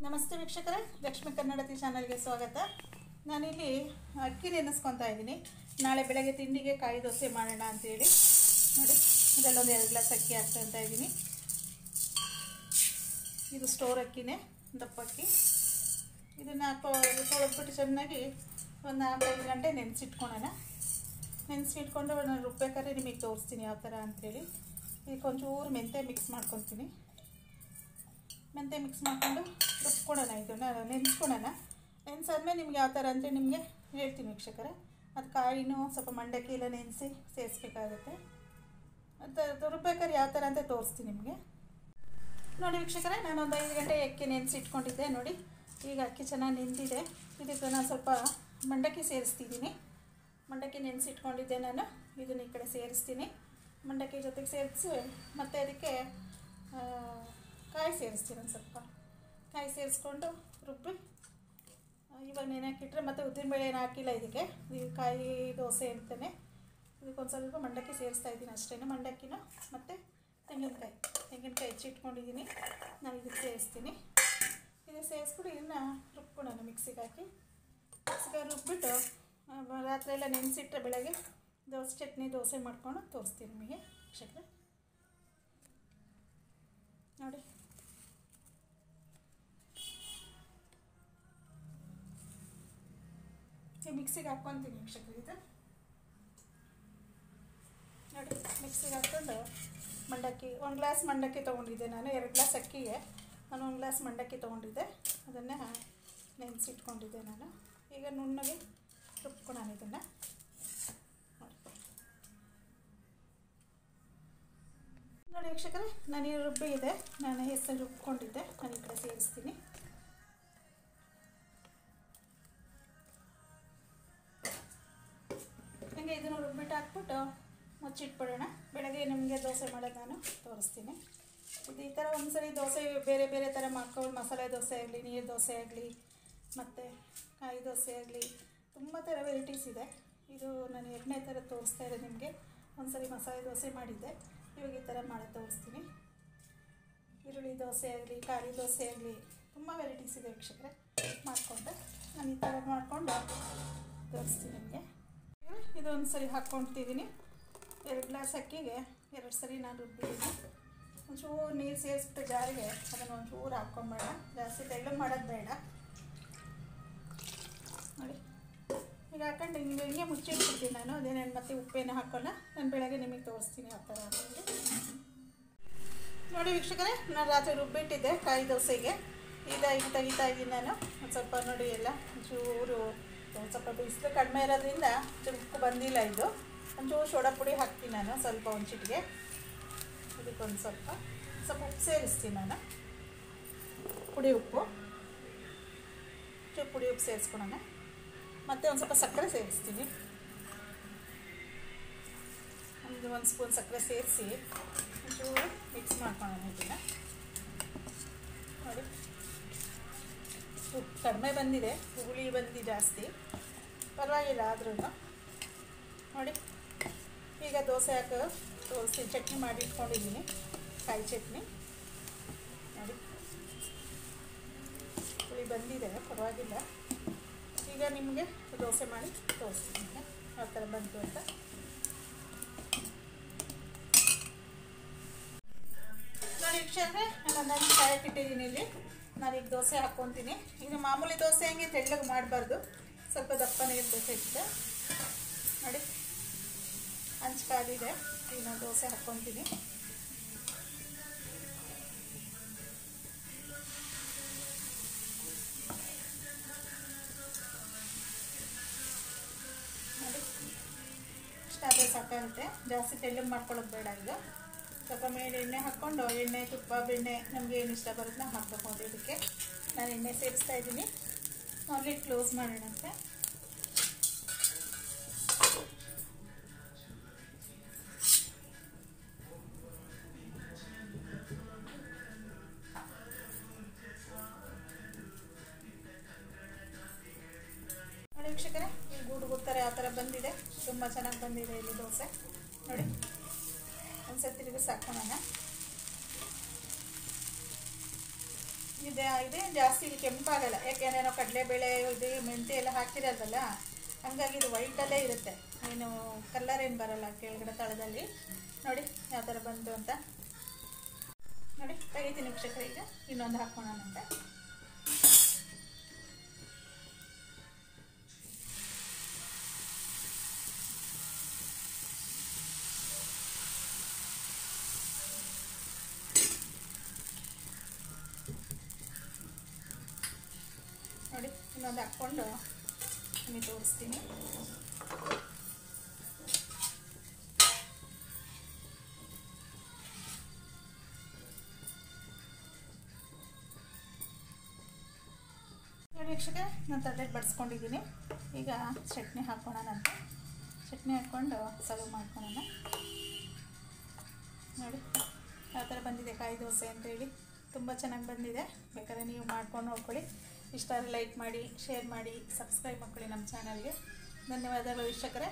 ನಮಸ್ತೆ ವೀಕ್ಷಕರೇ, ಲಕ್ಷ್ಮಿ ಕನ್ನಡತಿ ಚಾನಲ್ಗೆ ಸ್ವಾಗತ. ನಾನಿಲ್ಲಿ ಅಕ್ಕಿ ನೆನೆಸ್ಕೊತಾ ಇದ್ದೀನಿ. ನಾಳೆ ಬೆಳಗ್ಗೆ ತಿಂಡಿಗೆ ಕಾಯಿ ದೋಸೆ ಮಾಡೋಣ ಅಂತೇಳಿ. ನೋಡಿ, ಇದರಲ್ಲೊಂದು 2 ಗ್ಲಾಸ್ ಅಕ್ಕಿ ಹಾಕ್ತಾ ಇದ್ದೀನಿ. ಇದು ಸ್ಟೋರ್ ಅಕ್ಕಿನೇ, ದಪ್ಪಕ್ಕಿ. ಇದನ್ನು ತೊಳೆದ್ಬಿಟ್ಟು ಚೆನ್ನಾಗಿ ಒಂದು 4-5 ಗಂಟೆ ನೆನೆಸಿಟ್ಕೊಳ್ಳೋಣ. ನೆನೆಸಿಟ್ಕೊಂಡು ನಾನು ರುಬ್ಬೇಕಾದ್ರೆ ನಿಮಗೆ ತೋರಿಸ್ತೀನಿ ಯಾವ ಥರ ಅಂಥೇಳಿ. ಇದಕ್ಕೆ ಒಂಚೂರು ಮೆಂತ್ಯ ಮಿಕ್ಸ್ ಮಾಡ್ಕೊತೀನಿ. ಮೆಂತ್ಯ ಮಿಕ್ಸ್ ಮಾಡಿಕೊಂಡು ರುಬ್ಕೊಳ್ಳೋಣ. ಇದನ್ನು ನೆನೆಸ್ಕೊಳ್ಳೋಣ. ನೆನೆಸಾದ್ಮೇಲೆ ನಿಮ್ಗೆ ಯಾವ ಥರ ಅಂತ ನಿಮಗೆ ಹೇಳ್ತೀನಿ ವೀಕ್ಷಕರೇ. ಅದು ಕಾಯಿನೂ ಸ್ವಲ್ಪ ಮಂಡಕ್ಕಿ ಎಲ್ಲ ನೆನೆಸಿ ಸೇರಿಸ್ಬೇಕಾಗುತ್ತೆ. ಅದು ರುಬ್ಬೇಕಾದ್ರೆ ಯಾವ ಥರ ಅಂತ ತೋರಿಸ್ತೀನಿ ನಿಮಗೆ. ನೋಡಿ ವೀಕ್ಷಕರೇ, ನಾನೊಂದು 5 ಗಂಟೆ ಅಕ್ಕಿ ನೆನೆಸಿ ಇಟ್ಕೊಂಡಿದ್ದೆ. ನೋಡಿ, ಈಗ ಅಕ್ಕಿ ಚೆನ್ನಾಗಿ ನೆಂದಿದೆ. ಇದಕ್ಕೆ ನಾನು ಸ್ವಲ್ಪ ಮಂಡಕ್ಕಿ ಸೇರಿಸ್ತಿದ್ದೀನಿ. ಮಂಡಕ್ಕಿ ನೆನೆಸಿ ಇಟ್ಕೊಂಡಿದ್ದೆ ನಾನು. ಇದನ್ನು ಈ ಕಡೆ ಸೇರಿಸ್ತೀನಿ. ಮಂಡಕ್ಕಿ ಜೊತೆಗೆ ಸೇರಿಸಿ ಮತ್ತು ಅದಕ್ಕೆ ಕಾಯಿ ಸೇರಿಸ್ತೀನಿ. ಒಂದು ಸ್ವಲ್ಪ ಕಾಯಿ ಸೇರಿಸ್ಕೊಂಡು ರುಬ್ಬಿ ಇವಾಗ ನೆನೆಹಾಕಿಟ್ರೆ ಮತ್ತು ಉದ್ದಿನಬೇಳೆ ಏನು ಹಾಕಿಲ್ಲ ಇದಕ್ಕೆ. ಇದು ಕಾಯಿ ದೋಸೆ ಅಂತಲೇ ಇದಕ್ಕೊಂದು ಸ್ವಲ್ಪ ಮಂಡಕ್ಕಿ ಸೇರಿಸ್ತಾ ಇದ್ದೀನಿ ಅಷ್ಟೇ. ಮಂಡಕ್ಕಿನ ಮತ್ತು ತೆಂಗಿನಕಾಯಿ ಹೆಚ್ಚಿಟ್ಕೊಂಡಿದ್ದೀನಿ. ನಾನು ಇದಕ್ಕೆ ಸೇರಿಸ್ತೀನಿ. ಇದು ಸೇರಿಸ್ಬಿಟ್ಟು ಇದನ್ನು ರುಬ್ಕೊಳ್ಳೋಣ. ಮಿಕ್ಸಿಗೆ ಹಾಕಿ ರುಬ್ಬಿಟ್ಟು ರಾತ್ರಿ ಎಲ್ಲ ನೆನೆಸಿಟ್ರೆ ಬೆಳಗ್ಗೆ ಚಟ್ನಿ ದೋಸೆ ಮಾಡ್ಕೊಂಡು ತೋರಿಸ್ತೀನಿ ನಿಮಗೆ ವೀಕ್ಷಕರೇ. ನೋಡಿ, ಮಿಕ್ಸಿಗೆ ಹಾಕ್ಕೊತೀನಿ ವೀಕ್ಷಕರೇ. ಇದು ನೋಡಿ, ಮಿಕ್ಸಿಗೆ ಹಾಕ್ಕೊಂಡು ಮಂಡಕ್ಕಿ 1 ಗ್ಲಾಸ್ ಮಂಡಕ್ಕಿ ತೊಗೊಂಡಿದ್ದೆ ನಾನು. 2 ಗ್ಲಾಸ್ ಅಕ್ಕಿಗೆ ನಾನು 1 ಗ್ಲಾಸ್ ಮಂಡಕ್ಕಿ ತೊಗೊಂಡಿದ್ದೆ. ಅದನ್ನೇ ನೆನೆಸಿಟ್ಕೊಂಡಿದ್ದೆ ನಾನು. ಈಗ ನುಣ್ಣಗೆ ರುಬ್ಕೊಳ್ಳೋಣ ಇದನ್ನು. ನೋಡಿ ವೀಕ್ಷಕರೇ, ನಾನು ಈ ರುಬ್ಬಿದೆ. ನಾನು ಹೆಸರು ರುಬ್ಕೊಂಡಿದ್ದೆ. ನಾನು ಈ ಕಡೆ ಸೇರಿಸ್ತೀನಿ. ಹಂಗೆ ಇದನ್ನು ರುಬ್ಬಿಟ್ಟು ಹಾಕ್ಬಿಟ್ಟು ಮುಚ್ಚಿಟ್ಬಿಡೋಣ. ಬೆಳಗ್ಗೆ ನಿಮಗೆ ದೋಸೆ ಮಾಡೋದು ನಾನು ತೋರಿಸ್ತೀನಿ. ಇದು ಈ ಥರ ಒಂದ್ಸರಿ ದೋಸೆ ಬೇರೆ ಬೇರೆ ಥರ ಮಾಡ್ಕೊಂಡು, ಮಸಾಲೆ ದೋಸೆ ಆಗಲಿ, ನೀರು ದೋಸೆ ಆಗಲಿ, ಮತ್ತು ಕಾಯಿ ದೋಸೆ ಆಗಲಿ, ತುಂಬ ಥರ ವೆರೈಟೀಸ್ ಇದೆ. ಇದು ನಾನು 2ನೇ ಥರ ತೋರಿಸ್ತಾ ಇರೋದು ನಿಮಗೆ. ಒಂದ್ಸರಿ ಮಸಾಲೆ ದೋಸೆ ಮಾಡಿದ್ದೆ, ಇವಾಗ ಈ ಥರ ಮಾಡೋದು ತೋರಿಸ್ತೀನಿ. ಈರುಳ್ಳಿ ದೋಸೆ ಆಗಲಿ, ಖಾಲಿ ದೋಸೆ ಆಗಲಿ, ತುಂಬ ವೆರೈಟೀಸ್ ಇದೆ ವೀಕ್ಷಕರೇ. ಮಾಡಿಕೊಂಡು ನಾನು ಈ ಥರ ಮಾಡಿಕೊಂಡು ತೋರಿಸ್ತೀನಿ ನಿಮಗೆ. ಇದೊಂದು ಸರಿ ಹಾಕ್ಕೊಳ್ತಿದ್ದೀನಿ. 2 ಗ್ಲಾಸ್ ಅಕ್ಕಿಗೆ 2 ಸರಿ ನಾನು ರುಬ್ಬಿದ್ದೀನಿ. ಒಂಚೂರು ನೀರು ಸೇರಿಸ್ಬಿಟ್ಟು ಜಾರಿಗೆ ಅದನ್ನು ಒಂಚೂರು ಹಾಕ್ಕೊಂಬೇಡ. ಜಾಸ್ತಿ ತೆಳ್ಳಗೆ ಮಾಡೋದು ಬೇಡ. ನೋಡಿ, ಈಗ ಹಾಕೊಂಡು ಹಿಂಗೆ ಮುಚ್ಚಿಟ್ಬಿಡ್ತೀನಿ ನಾನು. ಅದೇನೇನು ಮತ್ತೆ ಉಪ್ಪೇನು ಹಾಕೋಲ್ಲ. ನಾನು ಬೆಳಗ್ಗೆ ನಿಮಗೆ ತೋರಿಸ್ತೀನಿ ಯಾವ ಥರ ಅಂತ. ನೋಡಿ ವೀಕ್ಷಕರೇ, ನಾನು ರಾತ್ರಿ ರುಬ್ಬಿಟ್ಟಿದ್ದೆ ಕಾಯಿ ದೋಸೆಗೆ. ಈಗ ತೆಗಿತಾ ಇದ್ದೀನಿ ನಾನು. ಒಂದು ಸ್ವಲ್ಪ ನೋಡಿ ಎಲ್ಲ ಒಂಚೂರು ಸ್ವಲ್ಪ ಬಿಸಿಲು ಕಡಿಮೆ ಇರೋದ್ರಿಂದ ಉಪ್ಪು ಬಂದಿಲ್ಲ. ಇದು ಒಂಚೂರು ಸೋಡಾ ಪುಡಿ ಹಾಕ್ತೀನಿ ನಾನು, ಸ್ವಲ್ಪ ಒಂದು ಚಿಟಿಗೆ. ಇದಕ್ಕೊಂದು ಸ್ವಲ್ಪ ಉಪ್ಪು ಸೇರಿಸ್ತೀನಿ ನಾನು. ಪುಡಿ ಉಪ್ಪು ಸೇರಿಸ್ಕೊಳ್ಳೋಣ. ಮತ್ತು ಒಂದು ಸ್ವಲ್ಪ ಸಕ್ಕರೆ ಸೇರಿಸ್ತೀನಿ. ಒಂದು ಸ್ಪೂನ್ ಸಕ್ಕರೆ ಸೇರಿಸಿ ಒಂಚೂರು ಮಿಕ್ಸ್ ಮಾಡ್ಕೊಳ್ಳೋಣ ಇದನ್ನು. ನೋಡಿ, ಉಪ್ಪು ಕಡಿಮೆ ಬಂದಿದೆ, ಹುಳಿ ಬಂದು ಜಾಸ್ತಿ ಪರವಾಗಿಲ್ಲ. ಆದ್ರೂ ನೋಡಿ, ಈಗ ದೋಸೆ ಹಾಕೋ ತೋರಿಸ್ತೀನಿ. ಚಟ್ನಿ ಮಾಡಿ ಇಟ್ಕೊಂಡಿದ್ದೀನಿ, ಕಾಯಿ ಚಟ್ನಿ. ನೋಡಿ, ಹುಳಿ ಬಂದಿದೆ, ಪರವಾಗಿಲ್ಲ. ಈಗ ನಿಮಗೆ ದೋಸೆ ಮಾಡಿ ತೋರಿಸ್ತೀನಿ ಯಾವ ಥರ ಬಂತು ಅಂತ. ನೋಡಿ ವೀಕ್ಷಕರೇ, ನಾನು ಕಾಯಿ ಇಟ್ಟಿದ್ದೀನಿ ಇಲ್ಲಿ. ನಾನೀಗ ದೋಸೆ ಹಾಕ್ಕೊತೀನಿ. ಇದು ಮಾಮೂಲಿ ದೋಸೆ ಹಂಗೆ ತೆಳ್ಳಗೆ ಮಾಡಬಾರ್ದು, ಸ್ವಲ್ಪ ದಪ್ಪನೇ ಇರಬೇಕಾಗುತ್ತೆ. ನೋಡಿ, ಹಂಚು ಕಾಲಿದೆ. ಈಗ ನಾನು ದೋಸೆ ಹಾಕ್ಕೊತೀನಿ. ನೋಡಿ, ಇಷ್ಟಾದರೆ ಸಾಕಾಗುತ್ತೆ. ಜಾಸ್ತಿ ತೆಳ್ಳಗೆ ಮಾಡ್ಕೊಳ್ಳೋದು ಬೇಡ. ಈಗ ಸ್ವಲ್ಪ ಮೇಲೆ ಎಣ್ಣೆ ಹಾಕ್ಕೊಂಡು, ಎಣ್ಣೆ, ತುಪ್ಪ, ಬೆಣ್ಣೆ ನಮಗೆ ಏನು ಇಷ್ಟ ಬರುತ್ತೆ ನಾವು ಹಾಕ್ಕೊಂಡು ಇದಕ್ಕೆ ನಾನು ಎಣ್ಣೆ ಸೇರಿಸ್ತಾ ಇದ್ದೀನಿ. ಅಲ್ಲಿ ಕ್ಲೋಸ್ ಮಾಡೋಣಂತೆ. ನೋಡಿ ವೀಕ್ಷಕರೇ, ಈ ಗೂಡು ಥರ ಯಾವ ಥರ ಬಂದಿದೆ, ತುಂಬ ಚೆನ್ನಾಗಿ ಬಂದಿದೆ ಇಲ್ಲಿ ದೋಸೆ. ನೋಡಿ, ಒಂದು ಸತಿ ತಿರುಗಿಸಿ ಹಾಕೋಣ. ಇದೆ ಜಾಸ್ತಿ ಇಲ್ಲಿ ಕೆಂಪಾಗಲ್ಲ, ಯಾಕೆಂದರೆ ನಾವು ಕಡಲೆಬೇಳೆ ಇದು ಮೆಂತ್ಯ ಎಲ್ಲ ಹಾಕಿರೋದಲ್ಲ, ಹಂಗಾಗಿ ಇದು ವೈಟಲ್ಲೇ ಇರುತ್ತೆ, ಏನು ಕಲರ್ ಏನು ಬರಲ್ಲ ಕೆಳಗಡೆ ತಳದಲ್ಲಿ. ನೋಡಿ ಯಾವ ಥರ ಬಂತು ಅಂತ. ನೋಡಿ ತೆಗಿತೀನಿ ವೀಕ್ಷಕರೇ. ಈಗ ಇನ್ನೊಂದು ಹಾಕ್ಕೊಳ್ಳೋಣಂತೆ. ನೋಡಿ ಇನ್ನೊಂದು ಹಾಕ್ಕೊಂಡು ನಿಮಗೆ ತೋರಿಸ್ತೀನಿ. ನೋಡಿ ವೀಕ್ಷಕ, ನಾನು ತಟ್ಟೆಗೆ ಬಡಿಸ್ಕೊಂಡಿದ್ದೀನಿ. ಈಗ ಚಟ್ನಿ ಹಾಕ್ಕೊಳ್ಳೋಣಂತೆ. ಚಟ್ನಿ ಹಾಕ್ಕೊಂಡು ಸರ್ವ್ ಮಾಡ್ಕೊಳ್ಳೋಣ. ನೋಡಿ ಯಾವ ಥರ ಬಂದಿದೆ ಕಾಯಿ ದೋಸೆ ಅಂತೇಳಿ, ತುಂಬ ಚೆನ್ನಾಗಿ ಬಂದಿದೆ. ಬೇಕಾದ್ರೆ ನೀವು ಮಾಡ್ಕೊಂಡು ನೋಡ್ಕೊಳ್ಳಿ. ಇಷ್ಟ ಲೈಕ್ ಮಾಡಿ, ಶೇರ್ ಮಾಡಿ, ಸಬ್ಸ್ಕ್ರೈಬ್ ಮಾಡ್ಕೊಳ್ಳಿ ನಮ್ಮ ಚಾನಲ್ಗೆ. ಧನ್ಯವಾದಗಳು ವೀಕ್ಷಕರೇ.